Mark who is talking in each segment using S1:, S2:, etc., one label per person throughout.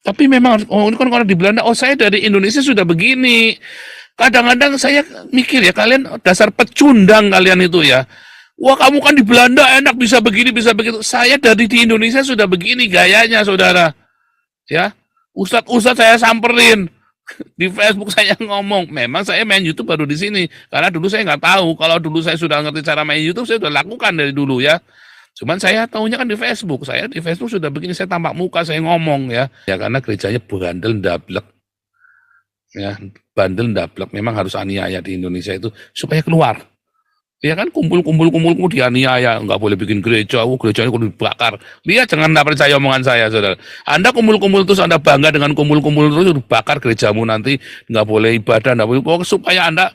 S1: Tapi memang, oh ini kan kalau di Belanda, oh saya dari Indonesia sudah begini. Kadang-kadang saya mikir ya, kalian dasar pecundang kalian itu ya. Wah kamu kan di Belanda enak bisa begini bisa begitu. Saya dari di Indonesia sudah begini gayanya saudara. Ya, ustadz saya samperin di Facebook saya ngomong. Memang saya main YouTube baru di sini karena dulu saya nggak tahu. Kalau dulu saya sudah ngerti cara main YouTube saya sudah lakukan dari dulu ya. Cuman saya tahunya kan di Facebook. Saya di Facebook sudah begini saya tampak muka saya ngomong ya. Ya karena gerejanya bandel ndablek ya bandel ndablek memang harus aniaya di Indonesia itu supaya keluar. Ya kan kumpul dianiaya, nggak boleh bikin gereja, gerejanya kudu dibakar. Lihat jangan nggak percaya omongan saya, saudara. Anda kumpul terus Anda bangga dengan kumpul terus bakar gerejamu nanti, nggak boleh ibadah, nggak boleh. Pokoknya supaya Anda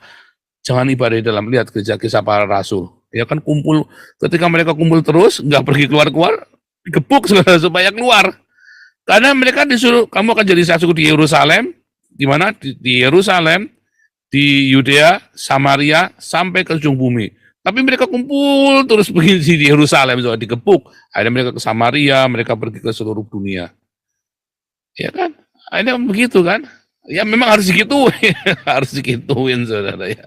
S1: jangan ibadah di dalam. Lihat gereja kisah para rasul. Ya kan kumpul, ketika mereka kumpul terus, nggak pergi keluar, digebuk saudara, supaya keluar. Karena mereka disuruh, kamu akan jadi saksiku di Yerusalem, di mana? Di Yerusalem, di Yudea, Samaria, sampai ke ujung bumi. Tapi mereka kumpul terus begini di Yerusalem, so, digebuk. Akhirnya mereka ke Samaria, mereka pergi ke seluruh dunia. Ya kan? Akhirnya begitu kan? Ya memang harus digituin, harus digituin saudara ya.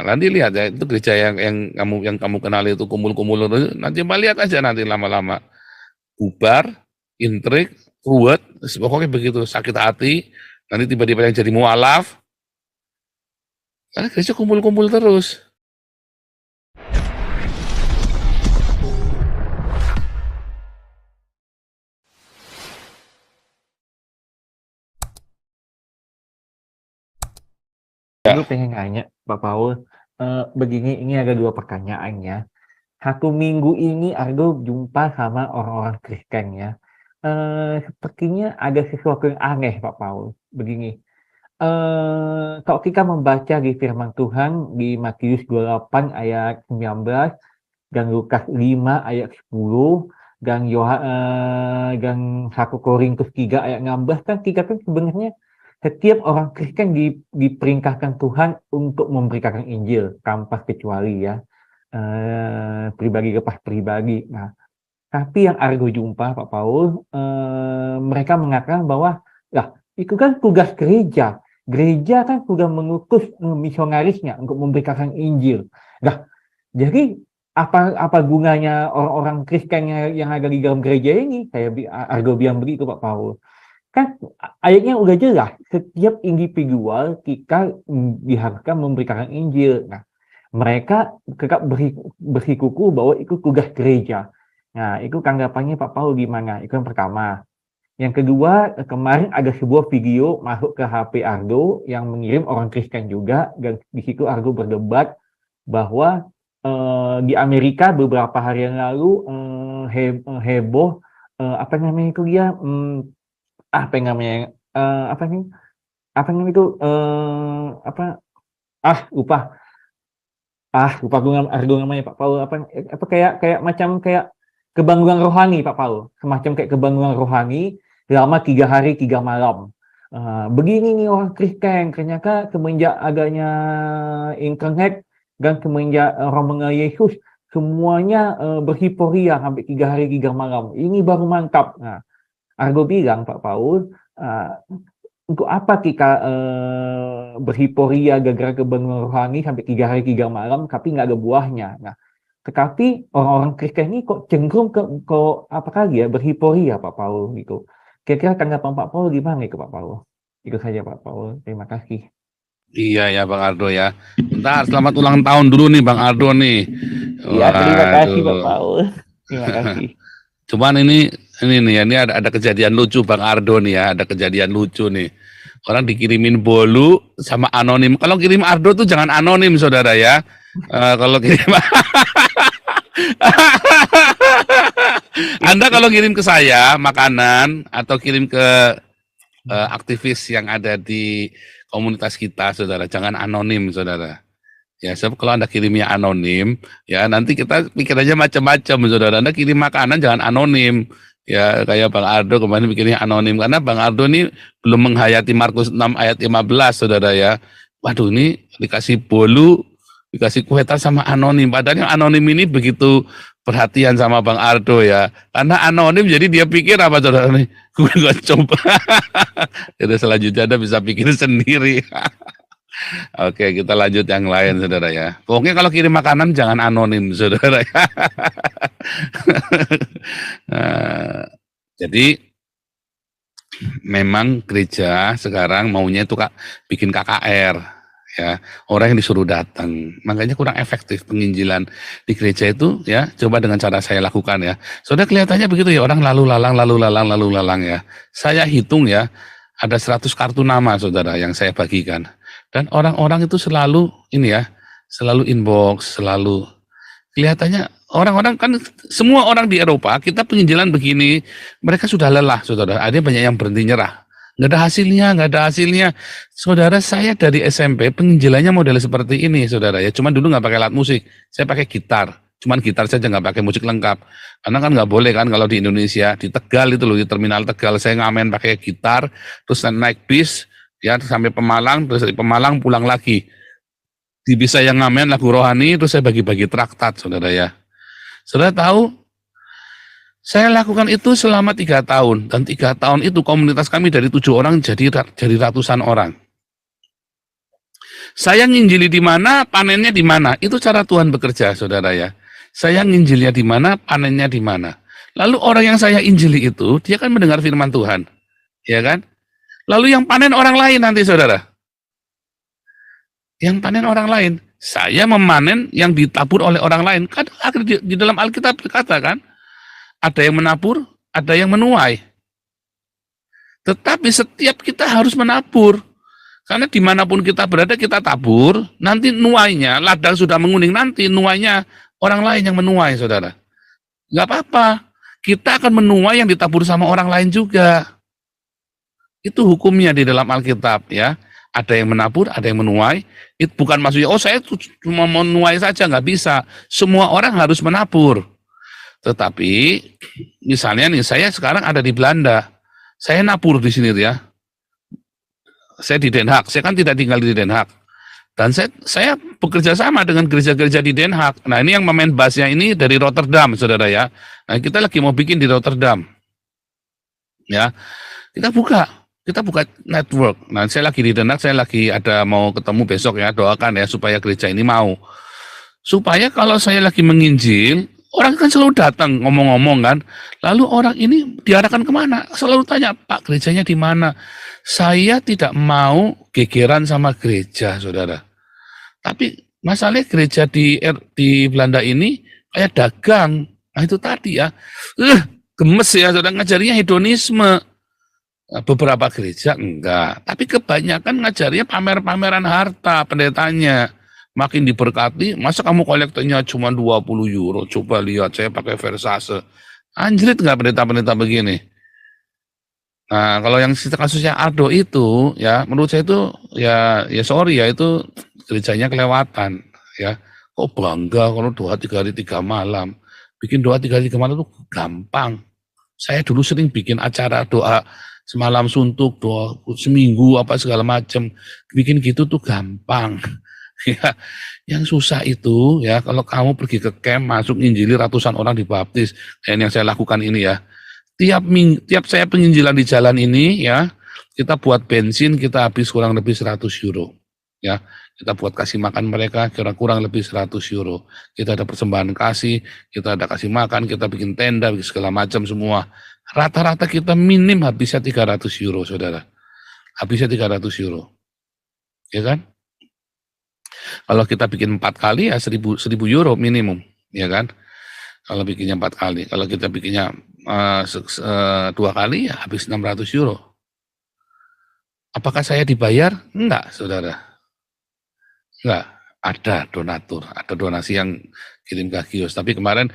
S1: Nanti lihat ya, itu gereja yang kamu kenal itu kumpul nanti lihat aja nanti lama-lama bubar, intrik, ruwet, pokoknya begitu sakit hati, nanti tiba-tiba yang jadi mualaf. Karena gereja kumpul terus.
S2: Gue pengen nanya, Pak Paul, begini, ini ada dua pertanyaan ya. Satu minggu ini Argo jumpa sama orang-orang Kristen ya. Sepertinya ada sesuatu yang aneh, Pak Paul. Begini, kalau kita membaca di firman Tuhan di Matius 28 ayat 19 dan Lukas 5 ayat 10 dan 1 Korintus 3 ayat 16 kan kita kan sebenarnya setiap orang Kristen diperintahkan Tuhan untuk memberitakan Injil tanpa kecuali ya, pribadi lepas pribadi. Nah, tapi yang Argo jumpa Pak Paul, mereka mengatakan bahwa lah itu kan tugas gereja. Gereja kan sudah mengutus misionarisnya untuk memberitakan Injil. Nah, jadi apa gunanya orang-orang Kristen yang ada di dalam gereja ini? Argo bilang begitu Pak Paul. Kan ayatnya udah jelas, setiap individual kita diharuskan memberitakan Injil. Nah, mereka tetap bersikukuh bahwa itu tugas gereja. Nah, itu tanggapannya Pak Paul gimana? Itu yang pertama. Yang kedua, kemarin ada sebuah video masuk ke HP Argo yang mengirim orang Kristen juga, dan di situ Argo berdebat bahwa di Amerika beberapa hari yang lalu heboh apa namanya itu dia apa namanya lupa gue Argo namanya Pak Paul, apa kayak macam kayak kebanggaan rohani Pak Paul, semacam kayak kebanggaan rohani selama 3 hari 3 malam. Begini nih orang Kristen, ternyata semenjak adanya internet dan semenjak orang mengenal Yesus semuanya berhiporia sampai 3 hari 3 malam. Ini baru mantap. Nah, Argo bilang Pak Paul, untuk apa kita berhiporia gara-gara kebanggaan rohani sampai 3 hari 3 malam tapi nggak ada buahnya. Nah, tetapi orang-orang Kristen ini kok cenderung ke apa lagi ya, berhiporia Pak Paul gitu. Kira-kira tanggapan Pak Paul gimana itu Pak Paul? Itu saja Pak Paul, terima kasih.
S1: Iya ya Bang Ardo ya. Bentar, selamat ulang tahun dulu nih Bang Ardo nih.
S2: Iya, terima kasih Pak Paul. Terima kasih.
S1: Cuman ini nih ya, ini ada kejadian lucu Bang Ardo nih ya, ada kejadian lucu nih. Orang dikirimin bolu sama anonim. Kalau kirim Ardo tuh jangan anonim saudara ya. Kalau kirim Anda kalau kirim ke saya makanan atau kirim ke aktivis yang ada di komunitas kita saudara, jangan anonim saudara. Ya, sebab kalau Anda kirimnya anonim, ya nanti kita pikir aja macam-macam, saudara. Anda kirim makanan jangan anonim. Ya, kayak Bang Ardo kemarin bikinnya anonim. Karena Bang Ardo ini belum menghayati Markus 6 ayat 15, saudara ya. Waduh, ini dikasih bolu, dikasih kue tar sama anonim. Padahal yang anonim ini begitu perhatian sama Bang Ardo ya. Karena anonim jadi dia pikir apa saudara nih? Gue nggak coba. Jadi selanjutnya Anda bisa pikir sendiri. Oke, kita lanjut yang lain saudara ya. Pokoknya kalau kirim makanan jangan anonim saudara ya. Nah, jadi memang gereja sekarang maunya itu bikin KKR ya, orang yang disuruh datang, makanya kurang efektif penginjilan di gereja itu ya. Coba dengan cara saya lakukan ya, saudara, kelihatannya begitu ya, orang lalu lalang ya. Saya hitung ya, ada 100 kartu nama saudara yang saya bagikan, dan orang-orang itu selalu ini ya, selalu inbox, selalu kelihatannya orang-orang kan, semua orang di Eropa, kita penginjilan begini, mereka sudah lelah, saudara. Ada banyak yang berhenti nyerah. Nggak ada hasilnya. Saudara, saya dari SMP penginjilannya model seperti ini, saudara ya. Cuman dulu nggak pakai alat musik, saya pakai gitar. Cuman gitar saja, nggak pakai musik lengkap. Karena kan nggak boleh kan kalau di Indonesia, di Tegal itu loh, di terminal Tegal, saya ngamen pakai gitar, terus naik bis, ya sampai Pemalang, terus dari Pemalang pulang lagi. Di bis saya ngamen lagu rohani, terus saya bagi-bagi traktat, saudara ya. Saudara tahu, saya lakukan itu selama 3 tahun, dan 3 tahun itu komunitas kami dari 7 orang jadi ratusan orang. Saya nginjili di mana, panennya di mana, itu cara Tuhan bekerja, saudara ya. Saya nginjilnya di mana, panennya di mana. Lalu orang yang saya injili itu, dia kan mendengar firman Tuhan, ya kan? Lalu yang panen orang lain nanti, saudara. Yang panen orang lain, saya memanen yang ditabur oleh orang lain. Kan di dalam Alkitab berkata kan, ada yang menabur, ada yang menuai. Tetapi setiap kita harus menabur. Karena dimanapun kita berada, kita tabur, nanti nuainya, ladang sudah menguning, nanti nuainya orang lain yang menuai, saudara. Nggak apa-apa, kita akan menuai yang ditabur sama orang lain juga. Itu hukumnya di dalam Alkitab ya. Ada yang menabur, ada yang menuai. Itu bukan maksudnya, oh saya cuma menuai saja, nggak bisa. Semua orang harus menabur. Tetapi, misalnya nih, saya sekarang ada di Belanda. Saya nabur di sini ya. Saya di Den Haag, saya kan tidak tinggal di Den Haag. Dan saya bekerja sama dengan gereja-gereja di Den Haag. Nah ini yang memain bassnya ini dari Rotterdam, saudara ya. Nah kita lagi mau bikin di Rotterdam. Ya, kita buka network. Nah, saya lagi di Den Haag, saya lagi ada mau ketemu besok ya, doakan ya supaya gereja ini mau. Supaya kalau saya lagi menginjil, orang kan selalu datang ngomong-ngomong kan. Lalu orang ini diarahkan kemana? Selalu tanya, Pak, gerejanya di mana? Saya tidak mau gegeran sama gereja, saudara. Tapi masalahnya gereja di Belanda ini kayak dagang. Nah itu tadi ya, gemes ya, saudara, ngajarinya hedonisme. Beberapa gereja enggak, tapi kebanyakan ngajarnya pamer-pameran harta pendetanya. Makin diberkati, masa kamu kolektornya cuma 20 euro? Coba lihat, saya pakai Versace. Anjrit nggak pendeta-pendeta begini? Nah, kalau yang kasusnya Ardo itu, ya menurut saya itu, ya sorry ya, itu gerejanya kelewatan. Ya, kok bangga kalau doa 3 hari 3 malam. Bikin doa 3 hari 3 malam itu gampang. Saya dulu sering bikin acara doa semalam suntuk, doa seminggu apa segala macam, bikin gitu tuh gampang. Ya, yang susah itu ya kalau kamu pergi ke camp, masuk injili ratusan orang dibaptis, kayak yang saya lakukan ini ya. Tiap saya penginjilan di jalan ini ya, kita buat bensin, kita habis kurang lebih 100 euro. Ya, kita buat kasih makan mereka kurang lebih 100 euro. Kita ada persembahan kasih, kita ada kasih makan, kita bikin tenda, bikin segala macam semua. Rata-rata kita minim habisnya 300 euro, saudara. Habisnya 300 euro. Ya kan? Kalau kita bikin 4 kali ya 1000 euro minimum, ya kan? Kalau bikinnya 4 kali. Kalau kita bikinnya 2 kali ya habis 600 euro. Apakah saya dibayar? Enggak, saudara. Enggak. Ada donatur, ada donasi yang kirim ke kios. Tapi kemarin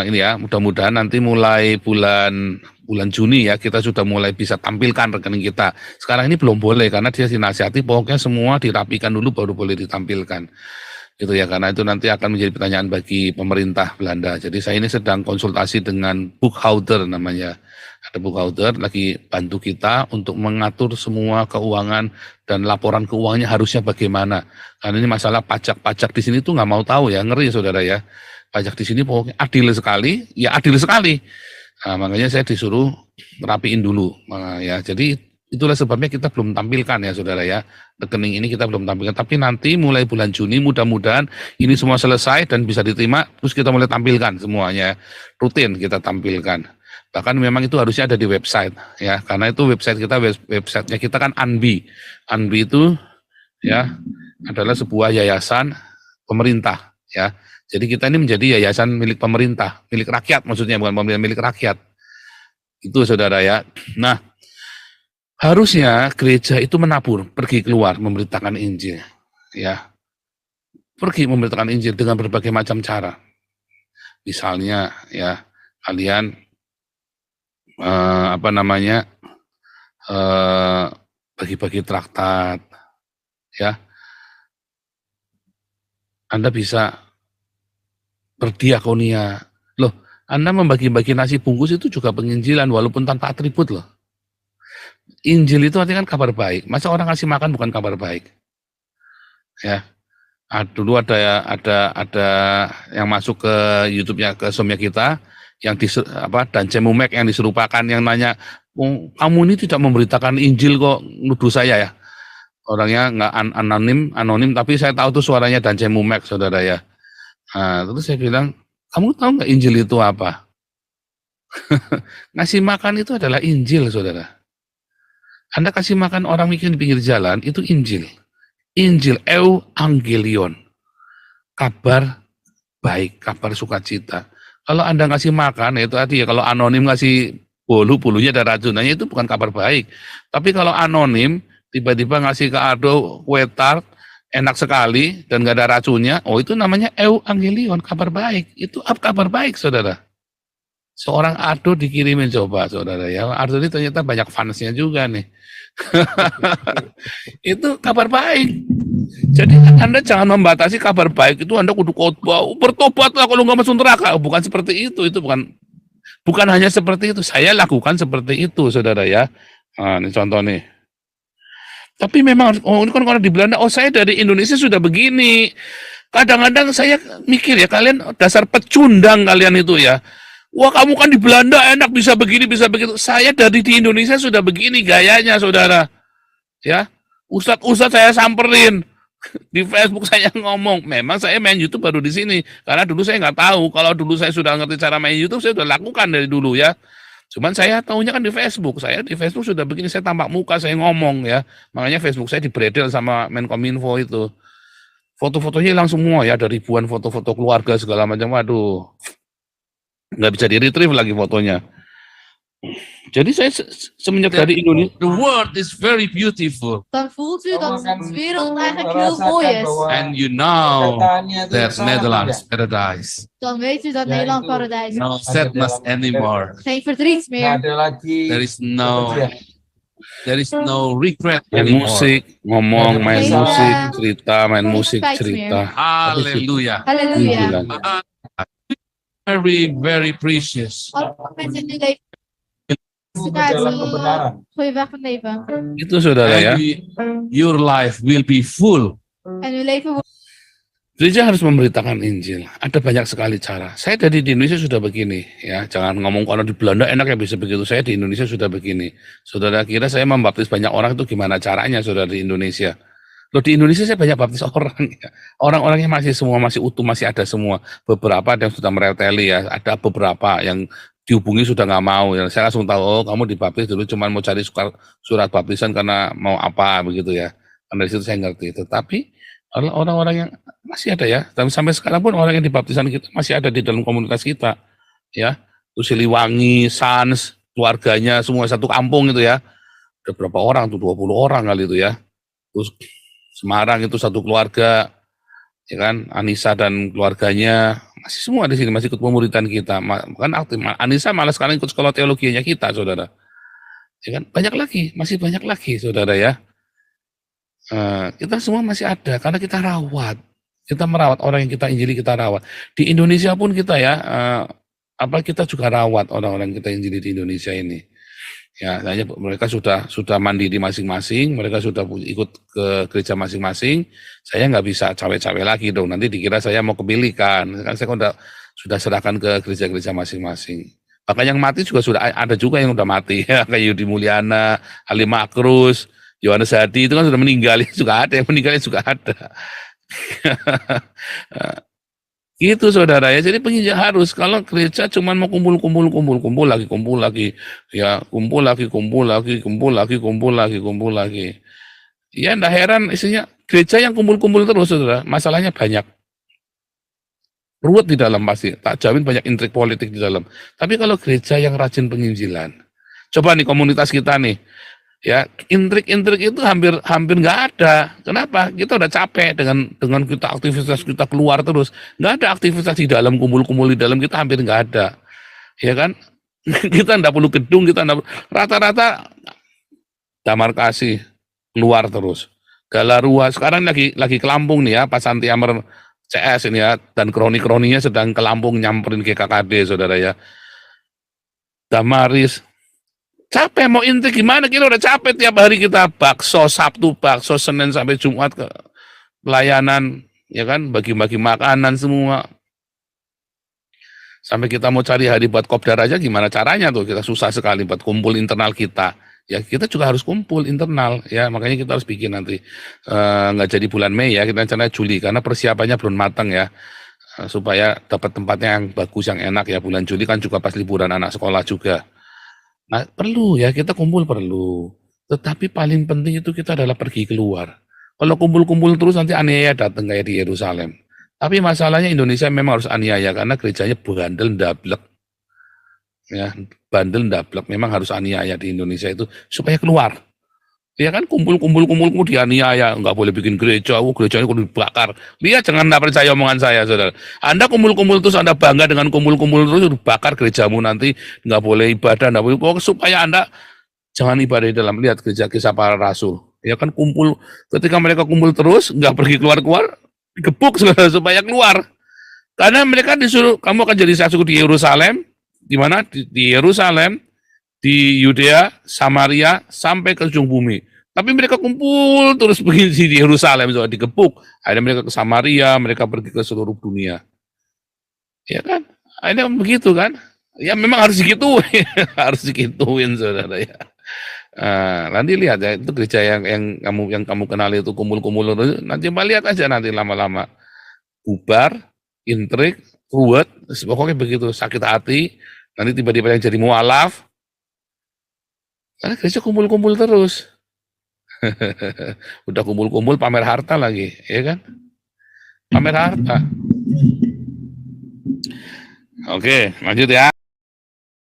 S1: ini ya, mudah-mudahan nanti mulai bulan Juni ya, kita sudah mulai bisa tampilkan rekening kita. Sekarang ini belum boleh karena dia dinasihati pokoknya semua dirapikan dulu baru boleh ditampilkan. Gitu ya, karena itu nanti akan menjadi pertanyaan bagi pemerintah Belanda. Jadi saya ini sedang konsultasi dengan bookholder namanya. Ada bookholder lagi bantu kita untuk mengatur semua keuangan dan laporan keuangannya harusnya bagaimana. Karena ini masalah pajak-pajak di sini tuh nggak mau tahu ya, ngeri saudara ya. Pajak di sini pokoknya adil sekali, ya adil sekali. Nah, makanya saya disuruh rapiin dulu. Nah, ya, jadi itulah sebabnya kita belum tampilkan ya saudara ya. Rekening ini kita belum tampilkan. Tapi nanti mulai bulan Juni mudah-mudahan ini semua selesai dan bisa diterima. Terus kita mulai tampilkan semuanya. Rutin kita tampilkan. Bahkan memang itu harusnya ada di website ya. Karena itu websitenya kita kan ANBI. ANBI itu ya adalah sebuah yayasan pemerintah ya. Jadi kita ini menjadi yayasan milik pemerintah, milik rakyat maksudnya, bukan pemerintah, milik rakyat. Itu saudara ya. Nah, harusnya gereja itu menabur, pergi keluar memberitakan Injil. Ya, pergi memberitakan Injil dengan berbagai macam cara. Misalnya ya, kalian bagi-bagi traktat, ya. Anda bisa berdiakonia. Loh, Anda membagi-bagi nasi bungkus itu juga penginjilan walaupun tanpa atribut loh. Injil itu artinya kan kabar baik. Masa orang ngasih makan bukan kabar baik? Ya. Dulu ada yang masuk ke YouTube-nya, ke somnya kita yang dan Cemumek yang diserupakan yang nanya, oh, kamu ini tidak memberitakan Injil kok, nuduh saya ya. Orangnya nggak anonim tapi saya tahu tuh suaranya dan Cemumek saudara ya. Nah, terus saya bilang, kamu tahu nggak Injil itu apa? Ngasih makan itu adalah Injil, saudara. Anda kasih makan orang miskin di pinggir jalan, itu Injil. Injil, Evangelion. Kabar baik, kabar sukacita. Kalau Anda ngasih makan, itu artinya kalau anonim ngasih bolunya ada racunannya, itu bukan kabar baik. Tapi kalau anonim, tiba-tiba ngasih ke Aldo kue tart, enak sekali dan gak ada racunnya, oh itu namanya Evangelion, kabar baik. Itu kabar baik saudara. Seorang Aldo dikirimin, coba saudara ya, Aldo ini ternyata banyak fansnya juga nih. Itu kabar baik. Jadi Anda jangan membatasi kabar baik itu, Anda kudu khotbah, bertobatlah kalau nggak masuk neraka. Bukan seperti itu bukan hanya seperti itu. Saya lakukan seperti itu saudara ya. Nah, ini contoh nih. Tapi memang, ini kan kalau di Belanda, saya dari Indonesia sudah begini. Kadang-kadang saya mikir ya, kalian dasar pecundang kalian itu ya. Wah, kamu kan di Belanda enak, bisa begini, bisa begitu. Saya dari di Indonesia sudah begini gayanya, saudara. Ya, ustadz saya samperin. Di Facebook saya ngomong, memang saya main YouTube baru di sini. Karena dulu saya nggak tahu. Kalau dulu saya sudah ngerti cara main YouTube, saya sudah lakukan dari dulu ya. Cuman saya tahunya kan di Facebook. Saya di Facebook sudah begini, saya tampak muka, saya ngomong ya. Makanya Facebook saya dibredel sama Menkominfo itu. Foto-fotonya hilang semua ya, ada ribuan foto-foto keluarga segala macam. Waduh, nggak bisa di-retrieve lagi fotonya. Jadi saya semenjak dari Indonesia, the world is very beautiful.
S3: Dan voelt u dat de wereld eigenlijk heel mooi is.
S1: And you know that Netherlands paradise.
S3: Dan weet u dat Nederland paradijs is.
S1: No sadness anymore.
S3: Geen verdriet meer.
S1: There is no regret anymore. Musik, ngomong, main musik, cerita, main musik, cerita. Haleluya.
S3: Halleluja.
S1: Very, very precious.
S3: Alle mensen in uw leven. Goeie weg van leven.
S1: Itu saudara ya. Your life will be full.
S3: En uw leven wordt.
S1: Gereja harus memberitakan Injil. Ada banyak sekali cara. Saya dari di Indonesia sudah begini, ya. Jangan ngomong kalau di Belanda enak ya bisa begitu. Saya di Indonesia sudah begini. Saudara kira saya membaptis banyak orang itu gimana caranya, saudara di Indonesia? Loh, di Indonesia saya banyak baptis orang. Ya. Orang-orangnya masih utuh, masih ada semua. Beberapa ada yang sudah mereteli ya. Ada beberapa yang dihubungi sudah nggak mau. Ya. Saya langsung tahu, oh kamu dibaptis dulu cuma mau cari surat baptisan karena mau apa begitu ya. Karena dari situ saya ngerti. Tetapi orang-orang yang masih ada ya, dan sampai sekarang pun orang yang dibaptisan kita masih ada di dalam komunitas kita, ya. Terus Siliwangi, Sans, keluarganya semua satu kampung itu ya. Ada berapa orang tuh, 20 orang kali itu ya. Terus Semarang itu satu keluarga, ya kan, Anissa dan keluarganya masih semua di sini, masih ikut pemuridan kita. Kan aktif. Anissa malah sekarang ikut sekolah teologinya kita, saudara. Ya kan, banyak lagi, masih banyak lagi, saudara ya. Kita semua masih ada karena kita merawat orang yang kita injili, kita rawat. Di Indonesia pun kita ya, kita juga rawat orang-orang yang kita injili di Indonesia ini. Ya, mereka sudah mandiri masing-masing, mereka sudah ikut ke gereja masing-masing. Saya nggak bisa cawe-cawe lagi dong. Nanti dikira saya mau kepilihkan. Kan saya sudah serahkan ke gereja-gereja masing-masing. Bahkan yang mati juga sudah ada juga yang udah mati ya, kayak Yudi Mulyana, Ali Makrus, Yohanes Hadi itu kan sudah meninggal, juga ada yang meninggalnya juga ada. Gitu saudara ya. Jadi penginjil harus, kalau gereja cuma mau kumpul lagi, ya kumpul lagi. Ya enggak heran isinya gereja yang kumpul terus saudara, masalahnya banyak. Ruwet di dalam pasti, tak jamin banyak intrik politik di dalam. Tapi kalau gereja yang rajin penginjilan, coba nih komunitas kita nih, ya intrik-intrik itu hampir nggak ada. Kenapa? Kita udah capek dengan kita aktivitas kita keluar terus, nggak ada aktivitas di dalam, kumpul di dalam kita hampir nggak ada, ya kan? Kita nggak perlu gedung, rata-rata damar kasih keluar terus. Galarua sekarang lagi ke Lampung nih ya, Pak Santi Amer CS ini ya, dan kroni-kroninya sedang ke Lampung nyamperin GKKD saudara ya. Damaris capek mau intrik gimana, kita udah capek tiap hari kita bakso Sabtu, bakso Senin sampai Jumat ke pelayanan, ya kan, bagi-bagi makanan semua. Sampai kita mau cari hari buat kopdar aja gimana caranya tuh, kita susah sekali buat kumpul internal kita. Ya kita juga harus kumpul internal ya, makanya kita harus bikin nanti nggak jadi bulan Mei ya, kita rencana Juli karena persiapannya belum matang ya, supaya dapat tempatnya yang bagus yang enak ya. Bulan Juli kan juga pas liburan anak sekolah juga. Nah, perlu ya, kita kumpul perlu. Tetapi paling penting itu kita adalah pergi keluar. Kalau kumpul-kumpul terus nanti aniaya datang kayak di Yerusalem. Tapi masalahnya Indonesia memang harus aniaya karena gerejanya bandel ndablek. Ya, bandel ndablek, memang harus aniaya di Indonesia itu supaya keluar. Ya kan, kumpul dianiaya, nggak boleh bikin gereja, gerejanya kudu dibakar. Lihat, jangan nggak percaya omongan saya, saudara. Anda kumpul terus, Anda bangga dengan kumpul terus, bakar gerejamu nanti, nggak boleh ibadah, nggak boleh, supaya Anda jangan ibadah di dalam. Lihat gereja Kisah Para Rasul, ya kan, kumpul, ketika mereka kumpul terus, nggak pergi keluar, digebuk saudara, supaya keluar. Karena mereka disuruh, kamu akan jadi saksi di Yerusalem, di mana? Di Yerusalem, di Yudea, Samaria, sampai ke ujung bumi. Tapi mereka kumpul terus begini di Yerusalem, so, digebuk. Akhirnya mereka ke Samaria, mereka pergi ke seluruh dunia. Ya kan? Akhirnya begitu kan? Ya memang harus digituin, harus digituin saudara ya. Nanti lihat ya, itu gereja yang kamu kenal itu kumpul nanti lihat aja nanti lama-lama bubar, intrik, ruwet, pokoknya begitu, sakit hati. Nanti tiba-tiba yang jadi mualaf, karena gereja kumpul terus. Udah kumpul pamer harta lagi, ya kan? Pamer harta. Oke, lanjut ya.